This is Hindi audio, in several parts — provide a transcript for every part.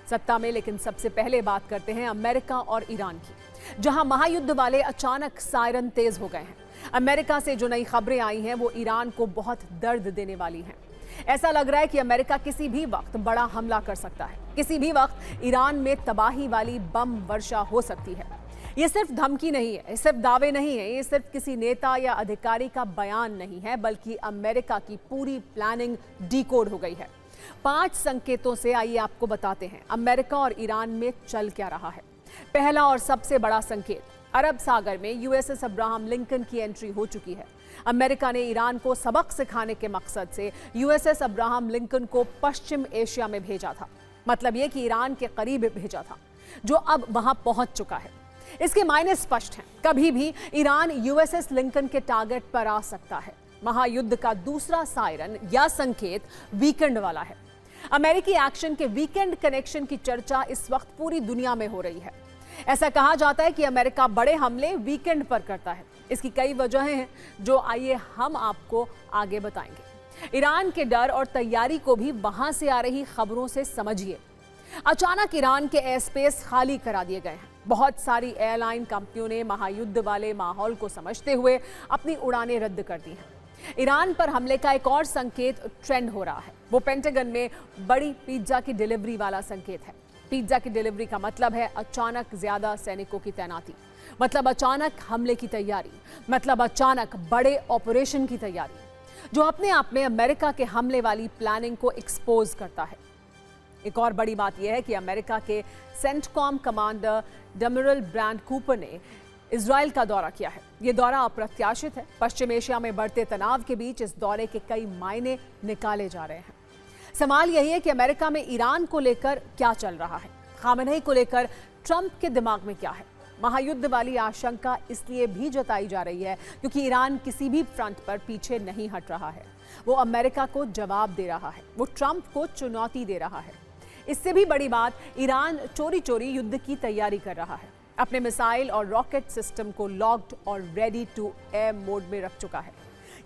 सत्ता में। लेकिन सबसे पहले बात करते हैं अमेरिका और ईरान की, जहां महायुद्ध वाले अचानक सायरन तेज हो गए हैं। अमेरिका से जो नई खबरें आई हैं वो ईरान को बहुत दर्द देने वाली हैं। ऐसा लग रहा है कि अमेरिका किसी भी वक्त बड़ा हमला कर सकता है। किसी भी वक्त ईरान में तबाही वाली बम वर्षा हो सकती है। ये सिर्फ धमकी नहीं है, ये सिर्फ दावे नहीं है, ये सिर्फ किसी नेता या अधिकारी का बयान नहीं है, बल्कि अमेरिका की पूरी प्लानिंग डिकोड हो गई है। 5 संकेतों से आइए आपको बताते हैं अमेरिका और ईरान में चल क्या रहा है। पहला और सबसे बड़ा संकेत, अरब सागर में यूएसएस अब्राहम लिंकन की एंट्री हो चुकी है। अमेरिका ने ईरान को सबक सिखाने के मकसद से यूएसएस अब्राहम लिंकन को पश्चिम एशिया में भेजा था। मतलब यह कि ईरान के करीब भेजा था, जो अब वहां पहुंच चुका है। इसके मायने स्पष्ट हैं, कभी भी ईरान यूएसएस लिंकन के टारगेट पर आ सकता है। महायुद्ध का दूसरा सायरन या संकेत वीकेंड वाला है। अमेरिकी एक्शन के वीकेंड कनेक्शन की चर्चा इस वक्त पूरी दुनिया में हो रही है। ऐसा कहा जाता है कि अमेरिका बड़े हमले वीकेंड पर करता है। इसकी कई वजहें हैं जो आइए हम आपको आगे बताएंगे। ईरान के डर और तैयारी को भी वहां से आ रही खबरों से समझिए। अचानक ईरान के एयर स्पेस खाली करा दिए गए हैं। बहुत सारी एयरलाइन कंपनियों ने महायुद्ध वाले माहौल को समझते हुए अपनी उड़ानें रद्द कर दी हैं। ईरान पर हमले का एक और संकेत ट्रेंड हो रहा है। वो पेंटागन में बड़ी पिज्जा की डिलीवरी वाला संकेत है। पिज्जा की डिलीवरी का मतलब है अचानक ज्यादा सैनिकों की तैनाती, मतलब अचानक हमले की तैयारी, मतलब अचानक बड़े ऑपरेशन की तैयारी, जो अपने आप में अमेरिका के हमले वाली प्लानिंग को एक्सपोज करता है। एक और बड़ी बात यह है कि अमेरिका के CENTCOM commander admiral brand Cooper ने इजराइल का दौरा किया है। यह दौरा अप्रत्याशित है। पश्चिम एशिया में बढ़ते तनाव के बीच इस दौरे के कई मायने निकाले जा रहे हैं। सवाल यही है कि अमेरिका में ईरान को लेकर क्या चल रहा है, खामेनेई को लेकर ट्रंप के दिमाग में क्या है। महायुद्ध वाली आशंका इसलिए भी जताई जा रही है क्योंकि ईरान किसी भी फ्रंट पर पीछे नहीं हट रहा है। वो अमेरिका को जवाब दे रहा है, वो ट्रंप को चुनौती दे रहा है। इससे भी बड़ी बात, ईरान चोरी चोरी युद्ध की तैयारी कर रहा है। अपने मिसाइल और रॉकेट सिस्टम को लॉक्ड और रेडी टू एयर मोड में रख चुका है।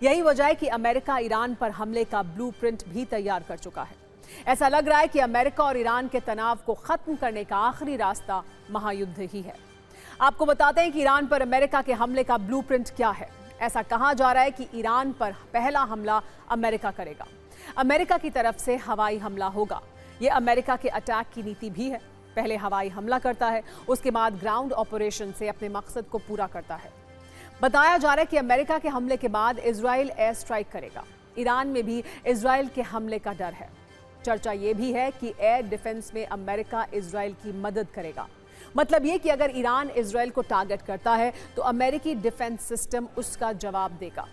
यही वजह है कि अमेरिका ईरान पर हमले का ब्लूप्रिंट भी तैयार कर चुका है। ऐसा लग रहा है कि अमेरिका और ईरान के तनाव को खत्म करने का आखिरी रास्ता महायुद्ध ही है। आपको बताते हैं कि ईरान पर अमेरिका के हमले का ब्लूप्रिंट क्या है। ऐसा कहा जा रहा है कि ईरान पर पहला हमला अमेरिका करेगा। अमेरिका की तरफ से हवाई हमला होगा। यह अमेरिका के अटैक की नीति भी है। पहले हवाई हमला करता है, उसके बाद ग्राउंड ऑपरेशन से अपने मकसद को पूरा करता है। बताया जा रहा है कि अमेरिका के हमले के बाद इजराइल एयर स्ट्राइक करेगा। ईरान में भी इजराइल के हमले का डर है। चर्चा यह भी है कि एयर डिफेंस में अमेरिका इजराइल की मदद करेगा। मतलब यह कि अगर ईरान इजराइल को टारगेट करता है तो अमेरिकी डिफेंस सिस्टम उसका जवाब देगा।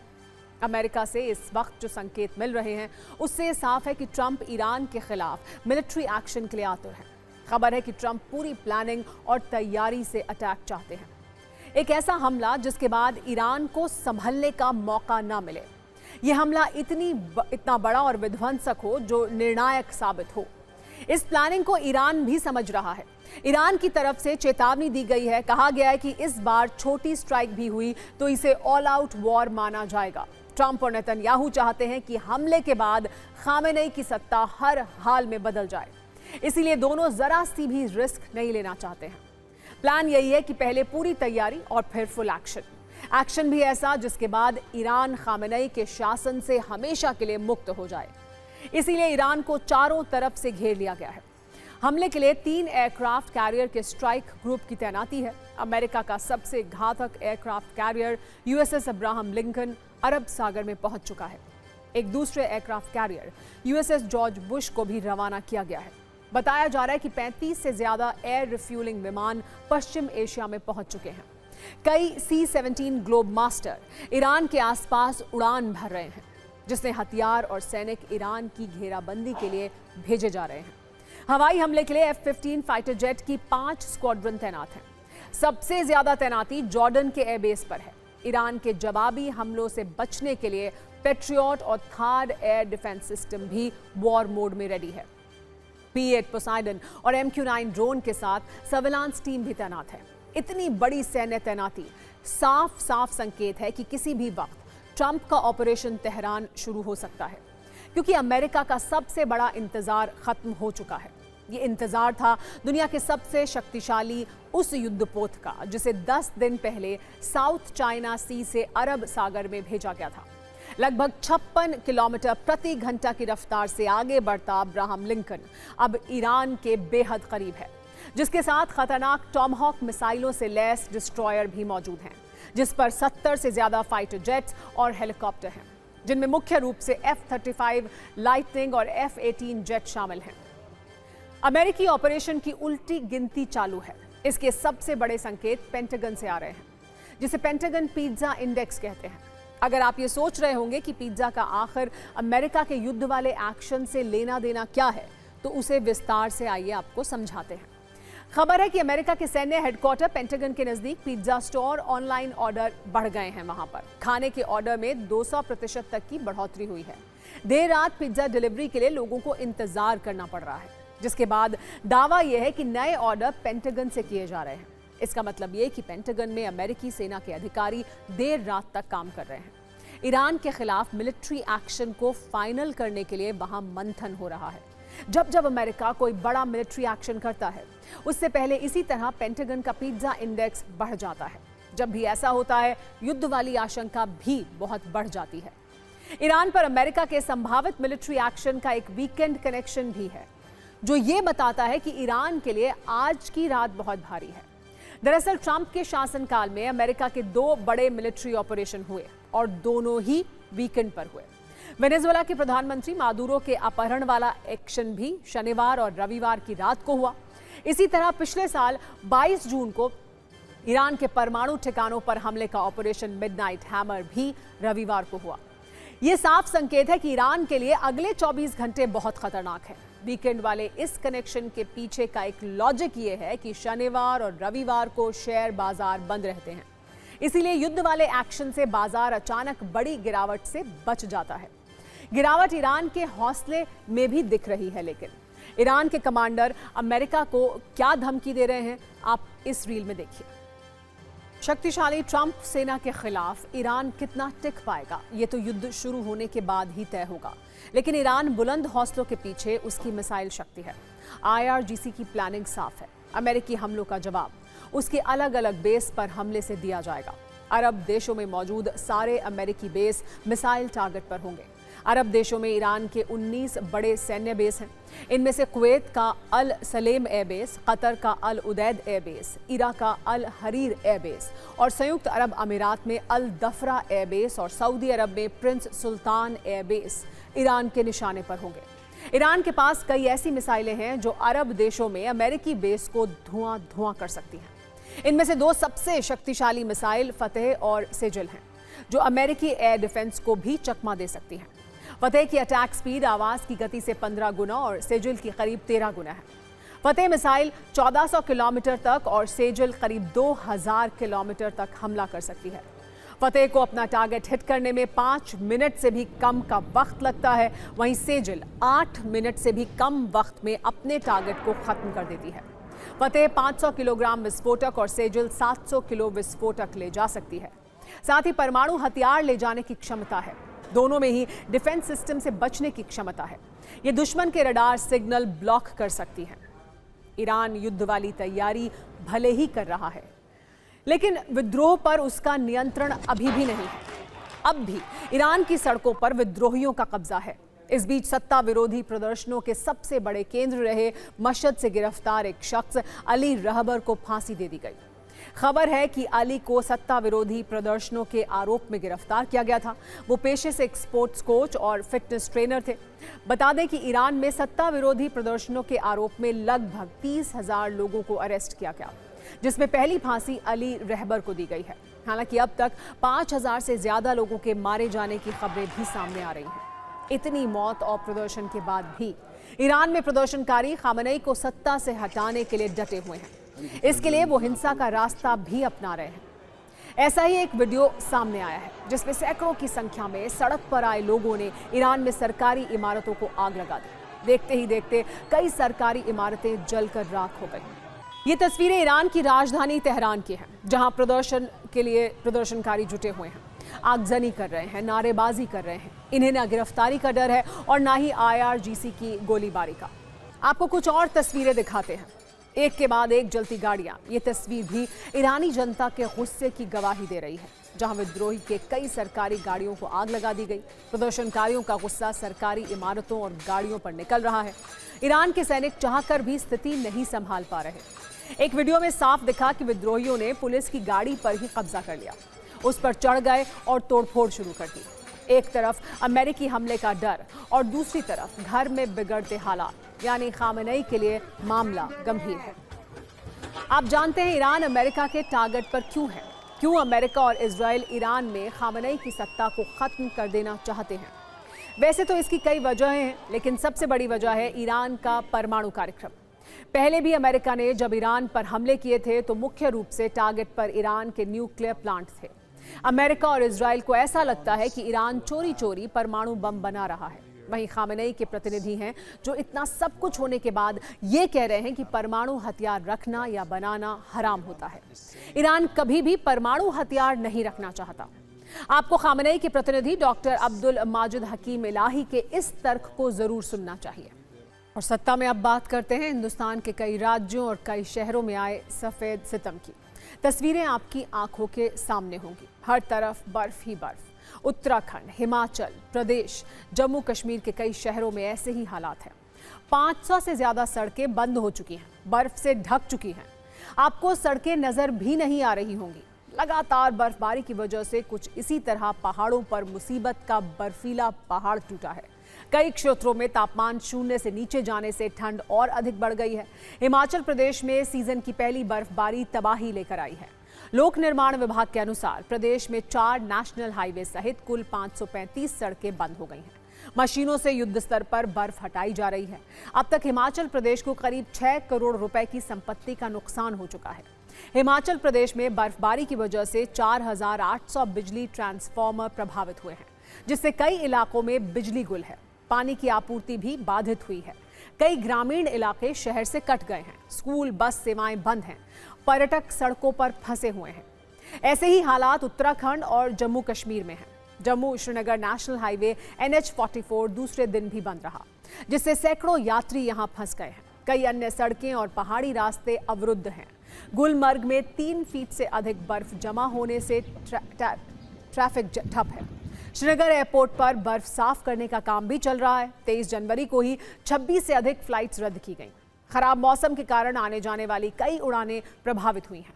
अमेरिका से इस वक्त जो संकेत मिल रहे हैं उससे साफ है कि ट्रंप ईरान के खिलाफ मिलिट्री एक्शन के लिए आतुर है। खबर है कि ट्रंप पूरी प्लानिंग और तैयारी से अटैक चाहते हैं। एक ऐसा हमला जिसके बाद ईरान को संभलने का मौका ना मिले। यह हमला इतना बड़ा और विध्वंसक हो जो निर्णायक साबित हो। इस प्लानिंग को ईरान भी समझ रहा है। ईरान की तरफ से चेतावनी दी गई है। कहा गया है कि इस बार छोटी स्ट्राइक भी हुई तो इसे ऑल आउट वॉर माना जाएगा। ट्रंप और नेतन्याहू चाहते हैं कि हमले के बाद खामेनेई की सत्ता हर हाल में बदल जाए। इसीलिए दोनों जरा सी भी रिस्क नहीं लेना चाहते हैं। प्लान यही है कि पहले पूरी तैयारी और फिर फुल एक्शन भी ऐसा जिसके बाद ईरान खामेनेई के शासन से हमेशा के लिए मुक्त हो जाए। इसीलिए ईरान को चारों तरफ से घेर लिया गया है। हमले के लिए 3 एयरक्राफ्ट कैरियर के स्ट्राइक ग्रुप की तैनाती है। अमेरिका का सबसे घातक aircraft carrier USS Abraham Lincoln अरब सागर में पहुंच चुका है। एक दूसरे aircraft carrier USS George Bush को भी रवाना किया गया है। बताया जा रहा है कि 35 से ज्यादा एयर रिफ्यूलिंग विमान पश्चिम एशिया में पहुंच चुके हैं। कई C-17 ग्लोब मास्टर ईरान के आसपास उड़ान भर रहे हैं, जिसमें हथियार और सैनिक ईरान की घेराबंदी के लिए भेजे जा रहे हैं। हवाई हमले के लिए F-15 फाइटर जेट की 5 स्क्वाड्रन तैनात हैं। सबसे ज्यादा तैनाती जॉर्डन के एयरबेस पर है। ईरान के जवाबी हमलों से बचने के लिए पेट्रियट और थर्ड एयर डिफेंस सिस्टम भी वॉर मोड में रेडी है। P-8 पोसाइडन और MQ-9 ड्रोन के साथ सर्विलांस टीम भी तैनात है। इतनी बड़ी सैन्य तैनाती साफ संकेत है कि किसी भी वक्त ट्रंप का ऑपरेशन तेहरान शुरू हो सकता है, क्योंकि अमेरिका का सबसे बड़ा इंतजार खत्म हो चुका है। ये इंतजार था दुनिया के सबसे शक्तिशाली उस युद्धपोत का जिसे 10 दिन पहले साउथ चाइना सी से अरब सागर में भेजा गया था। लगभग 56 किलोमीटर प्रति घंटा की रफ्तार से आगे बढ़ता अब्राहम लिंकन अब ईरान के बेहद करीब है, जिसके साथ खतरनाक टॉमहॉक मिसाइलों से लैस डिस्ट्रॉयर भी मौजूद हैं, जिस पर 70 से ज्यादा फाइटर जेट्स और हेलीकॉप्टर हैं, जिनमें मुख्य रूप से F-35 लाइटनिंग और F-18 जेट शामिल हैं। अमेरिकी ऑपरेशन की उल्टी गिनती चालू है। इसके सबसे बड़े संकेत पेंटागन से आ रहे हैं, जिसे पेंटागन पिज्जा इंडेक्स कहते हैं। अगर आप ये सोच रहे होंगे कि पिज्जा का आखिर अमेरिका के युद्ध वाले एक्शन से लेना देना क्या है, तो उसे विस्तार से आइए आपको समझाते हैं। खबर है कि अमेरिका के सैन्य हेडक्वार्टर पेंटागन के नजदीक पिज्जा स्टोर ऑनलाइन ऑर्डर बढ़ गए हैं। वहां पर खाने के ऑर्डर में 200% तक की बढ़ोतरी हुई है। देर रात पिज्जा डिलीवरी के लिए लोगों को इंतजार करना पड़ रहा है, जिसके बाद दावा यह है कि नए ऑर्डर पेंटागन से किए जा रहे हैं। इसका मतलब ये कि पेंटागन में अमेरिकी सेना के अधिकारी देर रात तक काम कर रहे हैं। ईरान के खिलाफ मिलिट्री एक्शन को फाइनल करने के लिए वहां मंथन हो रहा है। जब जब अमेरिका कोई बड़ा मिलिट्री एक्शन करता है, उससे पहले इसी तरह पेंटागन का पिज्जा इंडेक्स बढ़ जाता है। जब भी ऐसा होता है, युद्ध वाली आशंका भी बहुत बढ़ जाती है। ईरान पर अमेरिका के संभावित मिलिट्री एक्शन का एक वीकेंड कनेक्शन भी है, जो ये बताता है कि ईरान के लिए आज की रात बहुत भारी है। दरअसल ट्रंप के शासनकाल में अमेरिका के 2 बड़े मिलिट्री ऑपरेशन हुए और दोनों ही वीकेंड पर हुए। वेनेजुएला के प्रधानमंत्री मादुरो के अपहरण वाला एक्शन भी शनिवार और रविवार की रात को हुआ। इसी तरह पिछले साल 22 जून को ईरान के परमाणु ठिकानों पर हमले का ऑपरेशन मिडनाइट हैमर भी रविवार को हुआ। यह साफ संकेत है कि ईरान के लिए अगले 24 घंटे बहुत खतरनाक है। वीकेंड वाले इस कनेक्शन के पीछे का एक लॉजिक ये है कि शनिवार और रविवार को शेयर बाजार बंद रहते हैं, इसीलिए युद्ध वाले एक्शन से बाजार अचानक बड़ी गिरावट से बच जाता है। गिरावट ईरान के हौसले में भी दिख रही है, लेकिन ईरान के कमांडर अमेरिका को क्या धमकी दे रहे हैं, आप इस रील में देखिए। शक्तिशाली ट्रंप सेना के खिलाफ ईरान कितना टिक पाएगा, ये तो युद्ध शुरू होने के बाद ही तय होगा। लेकिन ईरान बुलंद हौसलों के पीछे उसकी मिसाइल शक्ति है। IRGC की प्लानिंग साफ है। अमेरिकी हमलों का जवाब उसके अलग अलग बेस पर हमले से दिया जाएगा। अरब देशों में मौजूद सारे अमेरिकी बेस मिसाइल टारगेट पर होंगे। अरब देशों में ईरान के 19 बड़े सैन्य बेस हैं। इनमें से कुवैत का अल सलेम एयरबेस, कतर का अल उदैद एयरबेस, इराक का अल हरीर एयरबेस और संयुक्त अरब अमीरात में अल दफरा एयरबेस और सऊदी अरब में प्रिंस सुल्तान एयरबेस ईरान के निशाने पर होंगे। ईरान के पास कई ऐसी मिसाइलें हैं जो अरब देशों में अमेरिकी बेस को धुआं धुआं कर सकती हैं। इनमें से 2 सबसे शक्तिशाली मिसाइल फतेह और सेजल हैं, जो अमेरिकी एयर डिफेंस को भी चकमा दे सकती हैं। फतेह की अटैक स्पीड आवाज की गति से 15 गुना और सेजल की करीब 13 गुना है। फतेह मिसाइल 1400 किलोमीटर तक और सेजल करीब 2000 किलोमीटर तक हमला कर सकती है। फतेह को अपना टारगेट हिट करने में 5 मिनट से भी कम का वक्त लगता है, वहीं सेजल 8 मिनट से भी कम वक्त में अपने टारगेट को खत्म कर देती है। फतेह 500 किलोग्राम विस्फोटक और सेजल 700 किलो विस्फोटक ले जा सकती है। साथ ही परमाणु हथियार ले जाने की क्षमता है। दोनों में ही डिफेंस सिस्टम से बचने की क्षमता है। ये दुश्मन के रडार सिग्नल ब्लॉक कर सकती है। ईरान युद्ध वाली तैयारी भले ही कर रहा है, लेकिन विद्रोह पर उसका नियंत्रण अभी भी नहीं है। अब भी ईरान की सड़कों पर विद्रोहियों का कब्जा है। इस बीच सत्ता विरोधी प्रदर्शनों के सबसे बड़े केंद्र रहे मशहद से गिरफ्तार एक शख्स अली रहबर को फांसी दे दी गई। खबर है कि अली को सत्ता विरोधी प्रदर्शनों के आरोप में गिरफ्तार किया गया था। वो पेशे से एक स्पोर्ट्स कोच और फिटनेस ट्रेनर थे। बता दें कि ईरान में सत्ता विरोधी प्रदर्शनों के आरोप में लगभग 30,000 लोगों को अरेस्ट किया गया, जिसमें पहली फांसी अली रहबर को दी गई है। हालांकि अब तक 5,000 से ज्यादा लोगों के मारे जाने की खबरें भी सामने आ रही हैं। इतनी मौत और प्रदर्शन के बाद भी ईरान में प्रदर्शनकारी खामेनेई को सत्ता से हटाने के लिए डटे हुए हैं। इसके लिए वो हिंसा का रास्ता भी अपना रहे हैं। ऐसा ही एक वीडियो सामने आया है, जिसमें सैकड़ों की संख्या में सड़क पर आए लोगों ने ईरान में सरकारी इमारतों को आग लगा दी। देखते ही देखते कई सरकारी इमारतें जलकर राख हो गई। ये तस्वीरें ईरान की राजधानी तेहरान की हैं, जहां प्रदर्शन के लिए प्रदर्शनकारी जुटे हुए हैं, आगजनी कर रहे हैं, नारेबाजी कर रहे हैं। इन्हें ना गिरफ्तारी का डर है और ना ही IRGC की गोलीबारी का। आपको कुछ और तस्वीरें दिखाते हैं। एक के बाद एक जलती गाड़ियां। ये तस्वीर भी ईरानी जनता के गुस्से की गवाही दे रही है, जहां विद्रोही के कई सरकारी गाड़ियों को आग लगा दी गई। प्रदर्शनकारियों का गुस्सा सरकारी इमारतों और गाड़ियों पर निकल रहा है। ईरान के सैनिक चाहकर भी स्थिति नहीं संभाल पा रहे। एक वीडियो में साफ दिखा कि विद्रोहियों ने पुलिस की गाड़ी पर ही कब्जा कर लिया, उस पर चढ़ गए और तोड़फोड़ शुरू कर दी। एक तरफ अमेरिकी हमले का डर और दूसरी तरफ घर में बिगड़ते हालात, यानी खामेनेई के लिए मामला गंभीर है। आप जानते हैं ईरान अमेरिका के टारगेट पर क्यों है? क्यों अमेरिका और इजराइल ईरान में खामेनेई की सत्ता को खत्म कर देना चाहते हैं? वैसे तो इसकी कई वजहें हैं, लेकिन सबसे बड़ी वजह है ईरान का परमाणु कार्यक्रम। पहले भी अमेरिका ने जब ईरान पर हमले किए थे तो मुख्य रूप से टारगेट पर ईरान के न्यूक्लियर प्लांट थे। अमेरिका और इजराइल को ऐसा लगता है कि ईरान चोरी चोरी परमाणु बम बना रहा है। वहीं खामेनेई के प्रतिनिधि हैं जो इतना सब कुछ होने के बाद ये कह रहे हैं कि परमाणु हथियार रखना या बनाना हराम होता है। ईरान कभी भी परमाणु हथियार नहीं रखना चाहता। आपको खामेनेई के प्रतिनिधि डॉक्टर अब्दुल माजिद हकीम इलाही के इस तर्क को जरूर सुनना चाहिए। और सत्ता में अब बात करते हैं हिंदुस्तान के कई राज्यों और कई शहरों में आए सफेद सितम की। तस्वीरें आपकी आंखों के सामने होंगी। हर तरफ बर्फ ही बर्फ। उत्तराखंड, हिमाचल प्रदेश, जम्मू कश्मीर के कई शहरों में ऐसे ही हालात हैं। 500 से ज्यादा सड़कें बंद हो चुकी हैं, बर्फ से ढक चुकी हैं। आपको सड़कें नजर भी नहीं आ रही होंगी। लगातार बर्फबारी की वजह से कुछ इसी तरह पहाड़ों पर मुसीबत का बर्फीला पहाड़ टूटा है। कई क्षेत्रों में तापमान शून्य से नीचे जाने से ठंड और अधिक बढ़ गई है। हिमाचल प्रदेश में सीजन की पहली बर्फबारी तबाही लेकर आई है। लोक निर्माण विभाग के अनुसार प्रदेश में 4 नेशनल हाईवे सहित कुल 535 सड़कें बंद हो गई हैं। मशीनों से युद्ध स्तर पर बर्फ हटाई जा रही है। अब तक हिमाचल प्रदेश को करीब 6 करोड़ रुपए की संपत्ति का नुकसान हो चुका है। हिमाचल प्रदेश में बर्फबारी की वजह से 4800 बिजली ट्रांसफार्मर प्रभावित हुए हैं, जिससे कई इलाकों में बिजली गुल है। पानी की आपूर्ति भी बाधित हुई है। कई ग्रामीण इलाके शहर से कट गए हैं। स्कूल, बस सेवाएं बंद हैं। पर्यटक सड़कों पर फंसे हुए हैं। ऐसे ही हालात उत्तराखंड और जम्मू कश्मीर में हैं। Jammu Srinagar national highway NH-44 दूसरे दिन भी बंद रहा, जिससे सैकड़ों यात्री यहां फंस गए हैं। कई अन्य सड़कें और पहाड़ी रास्ते अवरुद्ध हैं। गुलमर्ग में 3 फीट से अधिक बर्फ जमा होने से ट्रैफिक ठप है। श्रीनगर एयरपोर्ट पर बर्फ साफ करने का काम भी चल रहा है। 23 जनवरी को ही 26 से अधिक फ्लाइट्स रद्द की गई। खराब मौसम के कारण आने जाने वाली कई उड़ानें प्रभावित हुई हैं।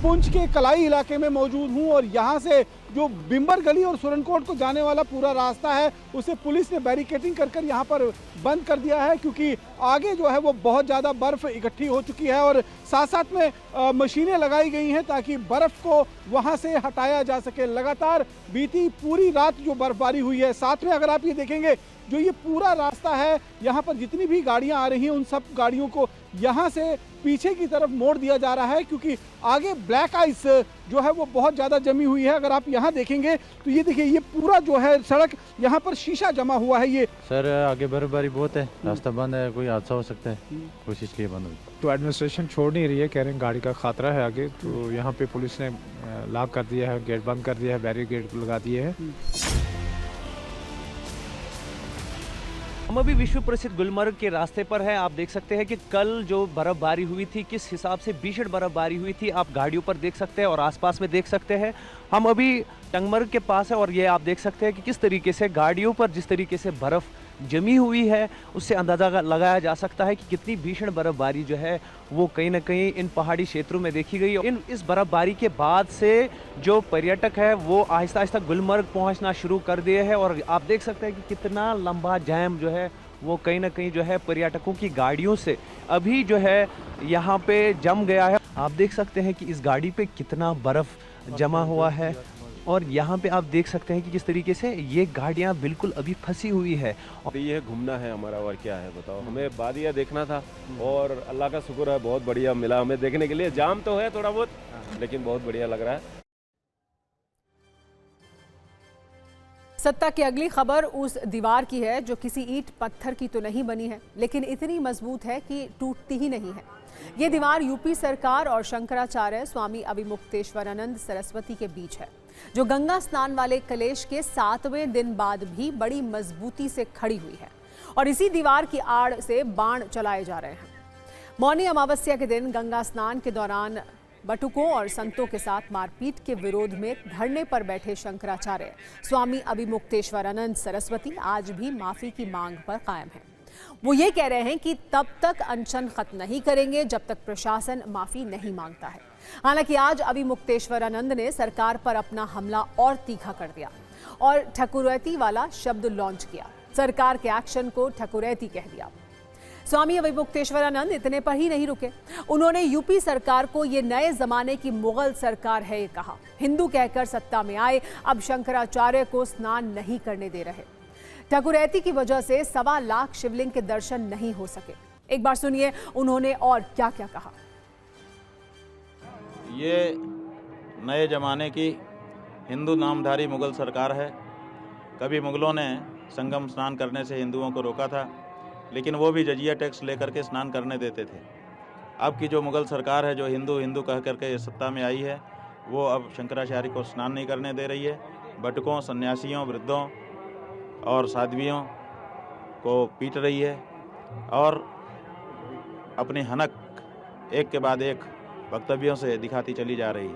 पुंछ के कलाई इलाके में मौजूद हूं और यहां से जो बिम्बर गली और सुरनकोट को जाने वाला पूरा रास्ता है उसे पुलिस ने बैरिकेडिंग कर यहां पर बंद कर दिया है, क्योंकि आगे जो है वो बहुत ज़्यादा बर्फ़ इकट्ठी हो चुकी है और साथ साथ में मशीनें लगाई गई हैं ताकि बर्फ़ को वहां से हटाया जा सके। लगातार बीती पूरी रात जो बर्फबारी हुई है, साथ में अगर आप ये देखेंगे जो ये पूरा रास्ता है, यहाँ पर जितनी भी गाड़ियाँ आ रही हैं उन सब गाड़ियों को यहाँ से पीछे की तरफ मोड़ दिया जा रहा है, क्योंकि आगे ब्लैक आइस जो है वो बहुत ज़्यादा जमी हुई है। अगर आप यहाँ देखेंगे तो ये देखिए, ये पूरा जो है सड़क यहाँ पर शीशा जमा हुआ है। ये सर आगे बर्फबारी बहुत है, रास्ता बंद है, कोई हादसा हो सकता है, कुछ इसलिए बंद हुई। तो एडमिनिस्ट्रेशन छोड़ नहीं रही है, कह रहे हैं गाड़ी का खतरा है आगे, तो यहाँ पे पुलिस ने लॉक कर दिया है, गेट बंद कर दिया है, बैरिकेड लगा दिए हैं। हम अभी विश्व प्रसिद्ध गुलमर्ग के रास्ते पर हैं। आप देख सकते हैं कि कल जो बर्फबारी हुई थी, किस हिसाब से भीषण बर्फबारी हुई थी, आप गाड़ियों पर देख सकते हैं और आसपास में देख सकते हैं। हम अभी टंगमर्ग के पास है और ये आप देख सकते हैं कि किस तरीके से गाड़ियों पर जिस तरीके से बर्फ़ जमी हुई है, उससे अंदाज़ा लगाया जा सकता है कि कितनी भीषण बर्फबारी जो है वो कहीं ना कहीं इन पहाड़ी क्षेत्रों में देखी गई। इस बर्फबारी के बाद से जो पर्यटक है वो आहिस्ता आहिस्ता गुलमर्ग पहुंचना शुरू कर दिए हैं और आप देख सकते हैं कि कितना लंबा जैम जो है वो कहीं ना कहीं जो है पर्यटकों की गाड़ियों से अभी जो है यहाँ पे जम गया है। आप देख सकते हैं कि इस गाड़ी पे कितना बर्फ़ जमा हुआ है और यहाँ पे आप देख सकते हैं कि किस तरीके से ये गाड़ियाँ बिल्कुल अभी फंसी हुई है। ये घूमना है हमारा और क्या है बताओ, हमें बादिया देखना था और अल्लाह का शुक्र है बहुत बढ़िया मिला हमें देखने के लिए। जाम तो है थोड़ा बहुत, लेकिन बहुत बढ़िया लग रहा है। सत्ता की अगली खबर उस दीवार की है जो किसी ईंट पत्थर की तो नहीं बनी है, लेकिन इतनी मजबूत है कि टूटती ही नहीं है। ये दीवार यूपी सरकार और शंकराचार्य स्वामी अविमुक्तेश्वरानंद सरस्वती के बीच है, जो गंगा स्नान वाले कलेश के 7वें दिन बाद भी बड़ी मजबूती से खड़ी हुई है और इसी दीवार की आड़ से बाण चलाए जा रहे हैं। मौनी अमावस्या के दिन गंगा स्नान के दौरान बटुकों और संतों के साथ मारपीट के विरोध में धरने पर बैठे शंकराचार्य स्वामी अविमुक्तेश्वरानंद सरस्वती आज भी माफी की मांग पर कायम हैं। वो ये कह रहे हैं कि तब तक अनशन खत्म नहीं करेंगे जब तक प्रशासन माफी नहीं मांगता है। हालांकि आज अविमुक्तेश्वरानंद ने सरकार पर अपना हमला और तीखा कर दिया और ठकुरैती वाला शब्द लॉन्च किया। सरकार के एक्शन को ठकुरैती कह दिया। स्वामी अविमुक्तेश्वरानंद इतने पर ही नहीं रुके, उन्होंने यूपी सरकार को ये नए जमाने की मुगल सरकार है ये कहा। हिंदू कहकर सत्ता में आए, अब शंकराचार्य को स्नान नहीं करने दे रहे। ठकुरैती की वजह से 1.25 लाख शिवलिंग के दर्शन नहीं हो सके। एक बार सुनिए उन्होंने और क्या क्या कहा। ये नए ज़माने की हिंदू नामधारी मुगल सरकार है। कभी मुगलों ने संगम स्नान करने से हिंदुओं को रोका था, लेकिन वो भी जजिया टैक्स लेकर के स्नान करने देते थे। अब की जो मुगल सरकार है, जो हिंदू हिंदू कह करके सत्ता में आई है, वो अब शंकराचार्य को स्नान नहीं करने दे रही है। बटकों, सन्यासियों, वृद्धों और साध्वियों को पीट रही है और अपनी हनक एक के बाद एक वक्तव्यों से दिखाती चली जा रही है।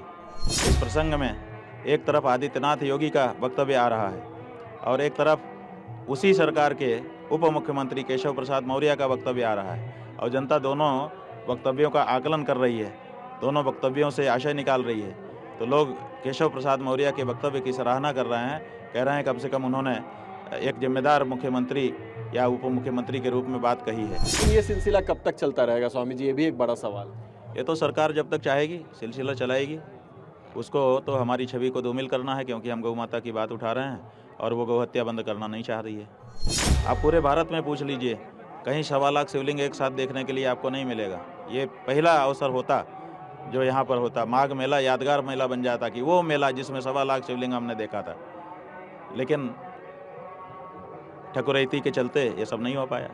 इस प्रसंग में एक तरफ आदित्यनाथ योगी का वक्तव्य आ रहा है और एक तरफ उसी सरकार के उप मुख्यमंत्री केशव प्रसाद मौर्य का वक्तव्य आ रहा है और जनता दोनों वक्तव्यों का आकलन कर रही है, दोनों वक्तव्यों से आशय निकाल रही है। तो लोग केशव प्रसाद मौर्य के वक्तव्य की सराहना कर रहे हैं, कह रहे हैं कम से कम उन्होंने एक जिम्मेदार मुख्यमंत्री या उप मुख्यमंत्री के रूप में बात कही है। ये सिलसिला कब तक चलता रहेगा स्वामी जी, ये भी एक बड़ा सवाल है। ये तो सरकार जब तक चाहेगी सिलसिला चलाएगी। उसको तो हमारी छवि को धूमिल करना है, क्योंकि हम गौ माता की बात उठा रहे हैं और वो गौ हत्या बंद करना नहीं चाह रही है। आप पूरे भारत में पूछ लीजिए, कहीं 1.25 लाख शिवलिंग एक साथ देखने के लिए आपको नहीं मिलेगा। ये पहला अवसर होता जो यहाँ पर होता। माघ मेला यादगार मेला बन जाता कि वो मेला जिसमें 1.25 लाख शिवलिंग हमने देखा था, लेकिन ठकुरैती के चलते ये सब नहीं हो पाया।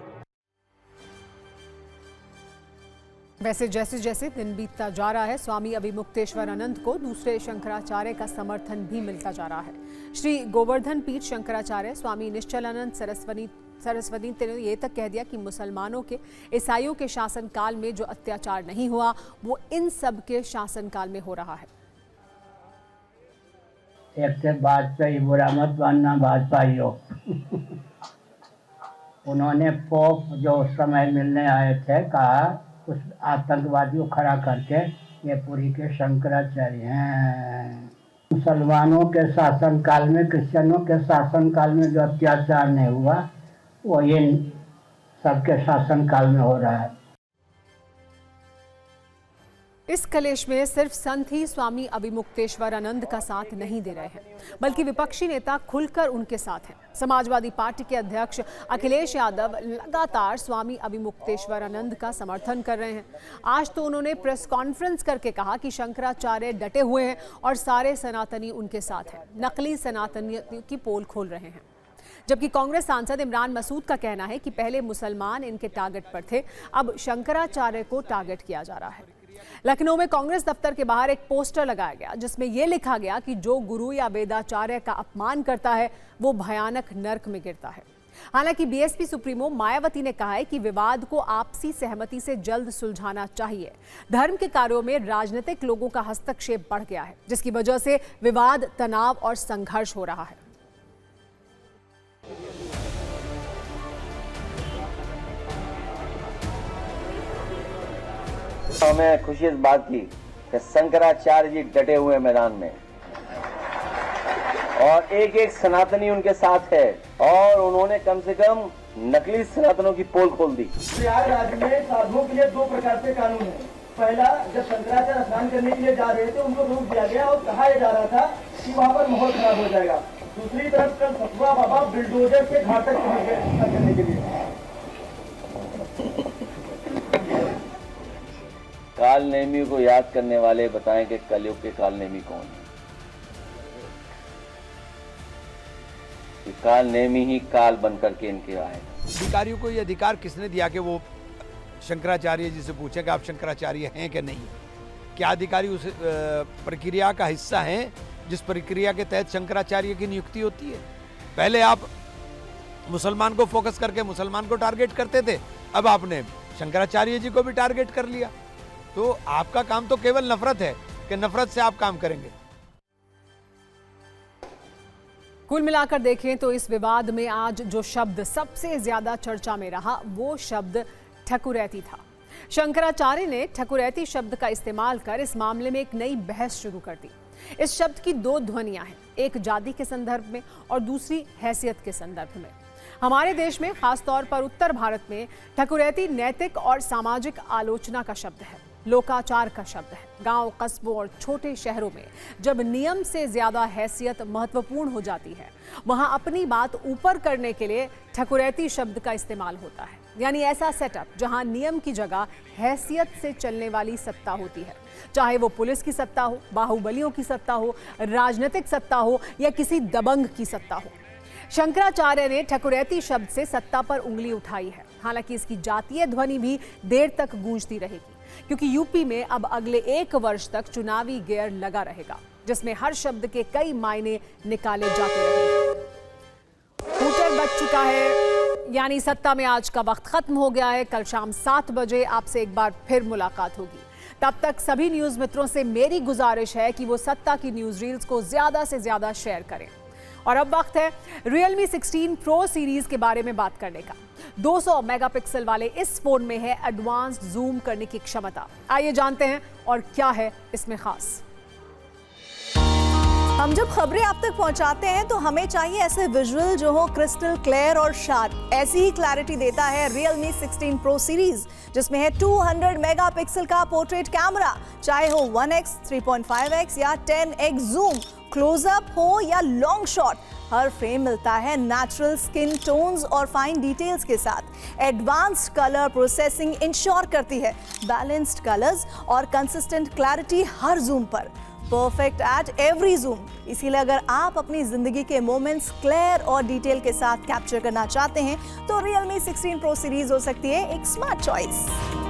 वैसे जैसे जैसे दिन बीतता जा रहा है, स्वामी अविमुक्तेश्वरानंद को दूसरे शंकराचार्य का समर्थन भी मिलता जा रहा है। श्री गोवर्धन पीठ शंकराचार्य स्वामी निश्चलानंद सरस्वती ने ये तक कह दिया कि मुसलमानों के, ईसाइयों के शासनकाल में जो अत्याचार नहीं हुआ वो इन सब के शासनकाल में हो रहा है। एक से वाजपेयी, बुरा मत मानना वाजपेयी हो। उन्होंने पोप जो उस समय मिलने आए थे कहा उस आतंकवादी को खड़ा करके ये पूरी के शंकराचार्य हैं। मुसलमानों के शासनकाल में, क्रिश्चियनों के शासनकाल में जो अत्याचार नहीं हुआ वो इन सबके शासनकाल में हो रहा है। इस कलेश में सिर्फ संत ही स्वामी अविमुक्तेश्वरानंद का साथ नहीं दे रहे हैं, बल्कि विपक्षी नेता खुलकर उनके साथ हैं। समाजवादी पार्टी के अध्यक्ष अखिलेश यादव लगातार स्वामी अविमुक्तेश्वरानंद का समर्थन कर रहे हैं। आज तो उन्होंने प्रेस कॉन्फ्रेंस करके कहा कि शंकराचार्य डटे हुए हैं और सारे सनातनी उनके साथ हैं, नकली सनातनी की पोल खोल रहे हैं। जबकि कांग्रेस सांसद इमरान मसूद का कहना है कि पहले मुसलमान इनके टारगेट पर थे, अब शंकराचार्य को टारगेट किया जा रहा है। लखनऊ में कांग्रेस दफ्तर के बाहर एक पोस्टर लगाया गया जिसमें यह लिखा गया कि जो गुरु या वेदाचार्य का अपमान करता है वो भयानक नरक में गिरता है। हालांकि बीएसपी सुप्रीमो मायावती ने कहा है कि विवाद को आपसी सहमति से जल्द सुलझाना चाहिए। धर्म के कार्यों में राजनीतिक लोगों का हस्तक्षेप बढ़ गया है, जिसकी वजह से विवाद, तनाव और संघर्ष हो रहा है। हमें खुशी इस बात की कि शंकराचार्य जी डटे हुए मैदान में और एक एक सनातनी उनके साथ है और उन्होंने कम से कम नकली सनातनों की पोल खोल दी। प्रयागराज में साधुओं के लिए 2 प्रकार के कानून है। पहला, जब शंकराचार्य स्नान करने के लिए जा रहे थे उनको रोक दिया गया और कहा जा रहा था कि वहाँ पर माहौल खराब हो जाएगा। दूसरी तरफ कल सतुआ बाबा बिल्डोजर से घाट तक करने के लिए। काल नेमी को याद करने वाले बताएं कि कलयुग के काल नेमी कौन है। कि काल नेमी ही काल बन करके इनके आए। अधिकारियों को ये अधिकार किसने दिया कि वो शंकराचार्य जी से पूछें कि आप शंकराचार्य हैं कि नहीं, क्या अधिकारी उस प्रक्रिया का हिस्सा हैं जिस प्रक्रिया के तहत शंकराचार्य की नियुक्ति होती है। पहले आप मुसलमान को फोकस करके मुसलमान को टारगेट करते थे, अब आपने शंकराचार्य जी को भी टारगेट कर लिया। तो आपका काम तो केवल नफरत है कि नफरत से आप काम करेंगे। कुल मिलाकर देखें तो इस विवाद में आज जो शब्द सबसे ज्यादा चर्चा में रहा वो शब्द ठकुरैती था। शंकराचार्य ने ठकुरैती शब्द का इस्तेमाल कर इस मामले में एक नई बहस शुरू कर दी। इस शब्द की दो ध्वनियां हैं, एक जाति के संदर्भ में और दूसरी हैसियत के संदर्भ में। हमारे देश में खासतौर पर उत्तर भारत में ठकुरैती नैतिक और सामाजिक आलोचना का शब्द है, लोकाचार का शब्द है। गांव, कस्बों और छोटे शहरों में जब नियम से ज्यादा हैसियत महत्वपूर्ण हो जाती है, वहां अपनी बात ऊपर करने के लिए ठकुरैती शब्द का इस्तेमाल होता है। यानी ऐसा सेटअप जहां नियम की जगह हैसियत से चलने वाली सत्ता होती है, चाहे वो पुलिस की सत्ता हो, बाहुबलियों की सत्ता हो, राजनीतिक सत्ता हो या किसी दबंग की सत्ता हो। शंकराचार्य ने ठकुरैती शब्द से सत्ता पर उंगली उठाई है। हालांकि इसकी जातीय ध्वनि भी देर तक गूंजती रहेगी, क्योंकि यूपी में अब अगले 1 वर्ष तक चुनावी गेयर लगा रहेगा, जिसमें हर शब्द के कई मायने निकाले जाते रहेंगे। हूटर बज चुका है, यानी सत्ता में आज का वक्त खत्म हो गया है। कल शाम 7 बजे आपसे एक बार फिर मुलाकात होगी। तब तक सभी न्यूज मित्रों से मेरी गुजारिश है कि वो सत्ता की न्यूज रील्स को ज्यादा से ज्यादा शेयर करें। और अब वक्त है Realme 16 Pro सीरीज के बारे में बात करने का। 200 मेगापिक्सल वाले इस फोन में है एडवांस्ड जूम करने की क्षमता। आइए जानते हैं और क्या है इसमें खास। हम जब खबरें आप तक पहुंचाते हैं तो हमें चाहिए ऐसे विजुअल जो हो क्रिस्टल क्लियर और शार्प। ऐसी ही क्लैरिटी देता है Realme 16 Pro सीरीज, जिसमें है 200 मेगापिक्सल का पोर्ट्रेट कैमरा, चाहे हो 1x, 3.5x या 10x जूम, क्लोजअप हो या लॉन्ग शॉट, हर फ्रेम मिलता है नेचुरल स्किन टोन्स और फाइन डिटेल्स के साथ। एडवांस्ड कलर प्रोसेसिंग इंश्योर करती है बैलेंस्ड कलर्स और कंसिस्टेंट क्लैरिटी हर जूम पर, परफेक्ट एट एवरी जूम। इसीलिए अगर आप अपनी जिंदगी के मोमेंट्स क्लियर और डिटेल के साथ कैप्चर करना चाहते हैं तो Realme 16 Pro सीरीज हो सकती है एक स्मार्ट चॉइस।